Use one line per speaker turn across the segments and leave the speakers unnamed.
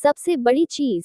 सबसे बड़ी चीज।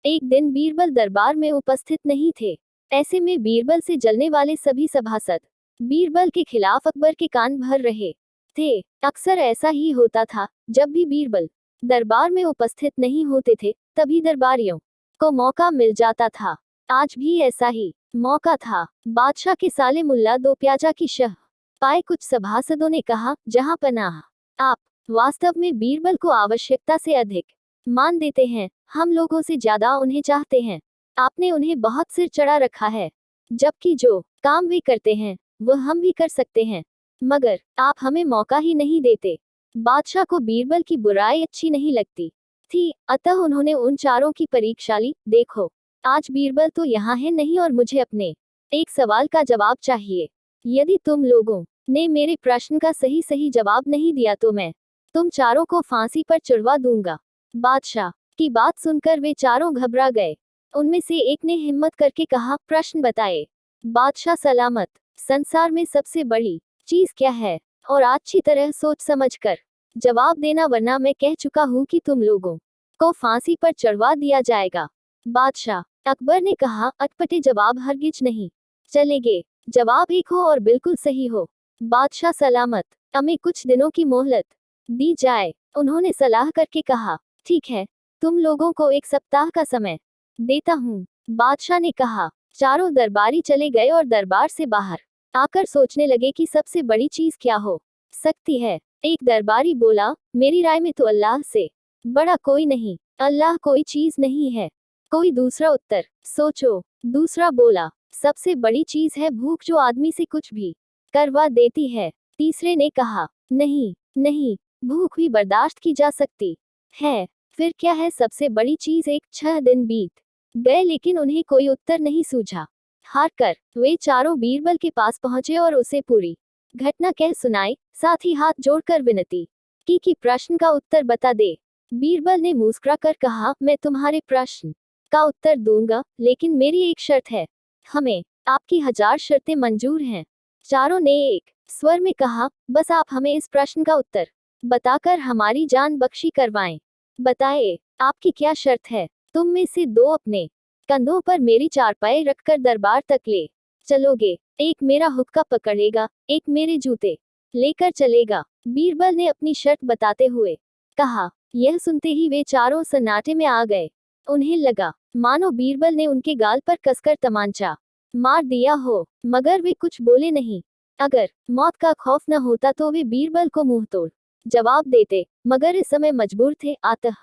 एक दिन बीरबल दरबार में उपस्थित नहीं थे। ऐसे में बीरबल से जलने वाले सभी सभासद बीरबल के खिलाफ अकबर के कान भर रहे थे। अक्सर ऐसा ही होता था, जब भी बीरबल दरबार में उपस्थित नहीं होते थे, तभी दरबारियों को मौका मिल जाता था। आज भी ऐसा ही मौका था। बादशाह के साले मुल्ला दो प्याजा की शह पाए कुछ सभासदों ने कहा, जहां पनाह, आप वास्तव में बीरबल को आवश्यकता से अधिक मान देते हैं, हम लोगों से ज्यादा उन्हें चाहते हैं। आपने उन्हें बहुत सिर चढ़ा रखा है, जबकि जो काम वे करते हैं वह हम भी कर सकते हैं, मगर आप हमें मौका ही नहीं देते। बादशाह को बीरबल की बुराई अच्छी नहीं लगती थी, अतः उन्होंने उन चारों की परीक्षा ली। देखो, आज बीरबल तो यहाँ है नहीं और मुझे अपने एक सवाल का जवाब चाहिए। यदि तुम लोगों ने मेरे प्रश्न का सही सही जवाब नहीं दिया तो मैं तुम चारों को फांसी पर चढ़वा दूंगा। बादशाह की बात सुनकर वे चारों घबरा गए। उनमें से एक ने हिम्मत करके कहा, प्रश्न बताए। बादशाह सलामत, संसार में सबसे बड़ी चीज क्या है? और अच्छी तरह सोच समझकर जवाब देना, वरना मैं कह चुका हूँ कि तुम लोगों को फांसी पर चढ़वा दिया जाएगा। बादशाह अकबर ने कहा, अटपटे जवाब हरगिज नहीं चलेंगे। जवाब एक हो और बिल्कुल सही हो। बादशाह सलामत, हमें कुछ दिनों की मोहलत दी जाए। उन्होंने सलाह करके कहा, ठीक है, तुम लोगों को एक सप्ताह का समय देता हूँ। बादशाह ने कहा। चारों दरबारी चले गए और दरबार से बाहर आकर सोचने लगे कि सबसे बड़ी चीज क्या हो सकती है। एक दरबारी बोला, मेरी राय में तो अल्लाह से बड़ा कोई नहीं। अल्लाह कोई चीज नहीं है। कोई दूसरा उत्तर सोचो। दूसरा बोला, सबसे बड़ी चीज है भूख, जो आदमी से कुछ भी करवा देती है। तीसरे ने कहा, नहीं नहीं, भूख भी बर्दाश्त की जा सकती है। फिर क्या है सबसे बड़ी चीज? 6 दिन बीत गए लेकिन उन्हें कोई उत्तर नहीं सूझा। हार कर वे चारों बीरबल के पास पहुंचे और उसे पूरी घटना कह सुनाई, साथ ही हाथ जोड़कर विनती की कि प्रश्न का उत्तर बता दे। बीरबल ने मुस्कुरा कर कहा, मैं तुम्हारे प्रश्न का उत्तर दूंगा, लेकिन मेरी एक शर्त है। हमें आपकी 1000 शर्तें मंजूर हैं। चारों ने एक स्वर में कहा, बस आप हमें इस प्रश्न का उत्तर बताकर हमारी जान बख्शी करवाएं। बताए, आपकी क्या शर्त है? तुम में से दो अपने कंधों पर मेरी चारपाई रखकर दरबार तक ले चलोगे। एक मेरा हुक्का पकड़ेगा, एक मेरे जूते लेकर चलेगा। बीरबल ने अपनी शर्त बताते हुए कहा। यह सुनते ही वे चारों सन्नाटे में आ गए। उन्हें लगा मानो बीरबल ने उनके गाल पर कसकर तमांचा मार दिया हो, मगर वे कुछ बोले नहीं। अगर मौत का खौफ न होता तो वे बीरबल को मुंह तोड़ जवाब देते, मगर इस समय मजबूर थे, अतः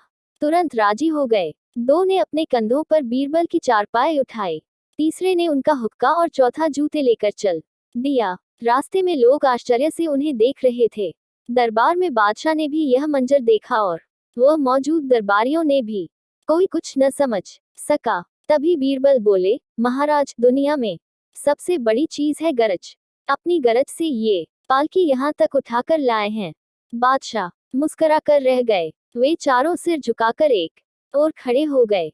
तुरंत राजी हो गए। दो ने अपने कंधों पर बीरबल की चारपाई उठाई, तीसरे ने उनका हुक्का और चौथा जूते लेकर चल दिया। रास्ते में लोग आश्चर्य से उन्हें देख रहे थे। दरबार में बादशाह ने भी यह मंजर देखा और वह मौजूद दरबारियों ने भी। कोई कुछ न समझ सका। तभी बीरबल बोले, महाराज, दुनिया में सबसे बड़ी चीज है गरज। अपनी गरज से ये पालकी यहाँ तक उठाकर लाए हैं। बादशाह मुस्कुरा कर रह गए। वे चारों सिर झुकाकर एक और खड़े हो गए।